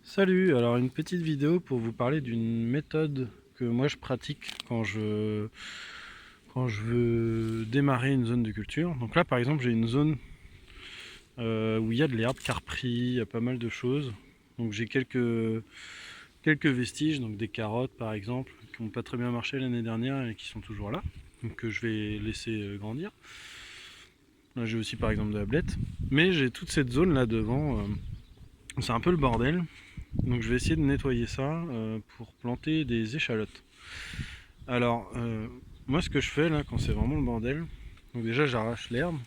Salut, alors une petite vidéo pour vous parler d'une méthode que moi je pratique quand je veux démarrer une zone de culture. Donc là par exemple j'ai une zone où il y a de l'herbe qui a repris, il y a pas mal de choses. Donc j'ai quelques vestiges, donc des carottes par exemple, qui n'ont pas très bien marché l'année dernière et qui sont toujours là. Donc que je vais laisser grandir. Là j'ai aussi par exemple de la blette. Mais j'ai toute cette zone là devant, c'est un peu le bordel. Donc je vais essayer de nettoyer ça pour planter des échalotes. Alors, moi ce que je fais là quand c'est vraiment le bordel, donc déjà j'arrache l'herbe,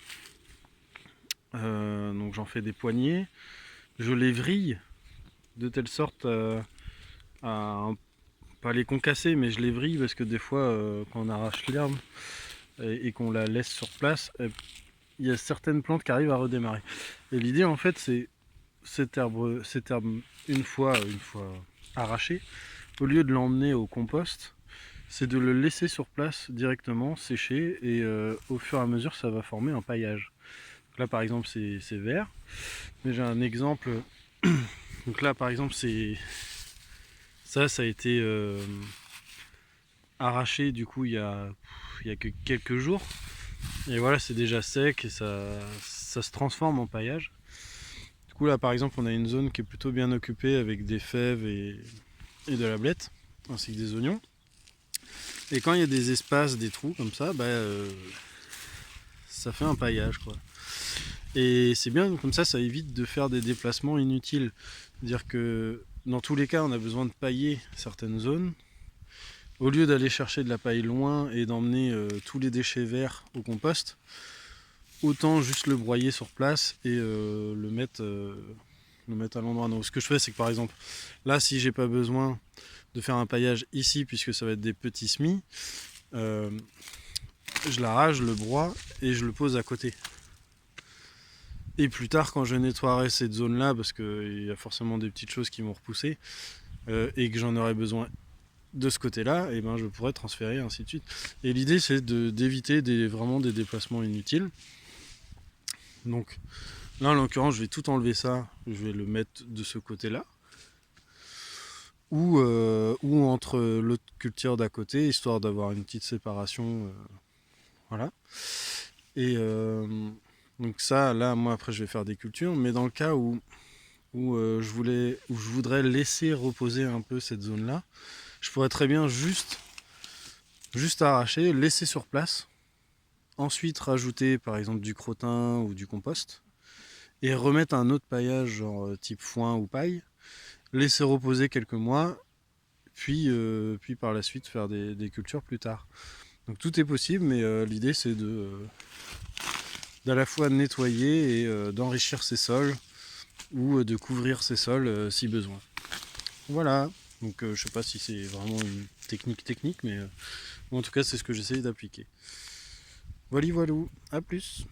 donc j'en fais des poignées, je les vrille de telle sorte à pas les concasser, mais je les vrille parce que des fois quand on arrache l'herbe et qu'on la laisse sur place, il y a certaines plantes qui arrivent à redémarrer. Et l'idée en fait c'est cette herbe une fois arrachée, au lieu de l'emmener au compost, c'est de le laisser sur place directement, sécher, et au fur et à mesure ça va former un paillage. Donc là par exemple c'est vert, mais j'ai un exemple. Donc là par exemple ça a été arraché du coup il y a que quelques jours. Et voilà, c'est déjà sec et ça se transforme en paillage. Du coup là par exemple on a une zone qui est plutôt bien occupée avec des fèves et de la blette, ainsi que des oignons. Et quand il y a des espaces, des trous comme ça, ça fait un paillage quoi. Et c'est bien, comme ça évite de faire des déplacements inutiles. C'est-à-dire que dans tous les cas on a besoin de pailler certaines zones. Au lieu d'aller chercher de la paille loin et d'emmener tous les déchets verts au compost, autant juste le broyer sur place et le mettre à l'endroit. Donc ce que je fais c'est que par exemple là si j'ai pas besoin de faire un paillage ici puisque ça va être des petits semis, je l'arrache, je le broie et je le pose à côté. Et plus tard, quand je nettoierai cette zone-là, parce qu'il y a forcément des petites choses qui vont repousser, et que j'en aurai besoin de ce côté-là, et ben je pourrais transférer, ainsi de suite. Et l'idée, c'est d'éviter vraiment des déplacements inutiles. Donc là, en l'occurrence, je vais tout enlever ça, je vais le mettre de ce côté-là, ou entre l'autre culture d'à côté, histoire d'avoir une petite séparation. Voilà. Et donc ça, là, moi, après, je vais faire des cultures, mais dans le cas où je voudrais laisser reposer un peu cette zone-là, je pourrais très bien juste arracher, laisser sur place, ensuite rajouter par exemple du crottin ou du compost, et remettre un autre paillage genre type foin ou paille, laisser reposer quelques mois, puis par la suite faire des cultures plus tard. Donc tout est possible, mais l'idée c'est d'à la fois nettoyer et d'enrichir ses sols, ou de couvrir ses sols si besoin. Voilà, donc je sais pas si c'est vraiment une technique, mais en tout cas c'est ce que j'essaye d'appliquer. Voilà, voilou, à plus.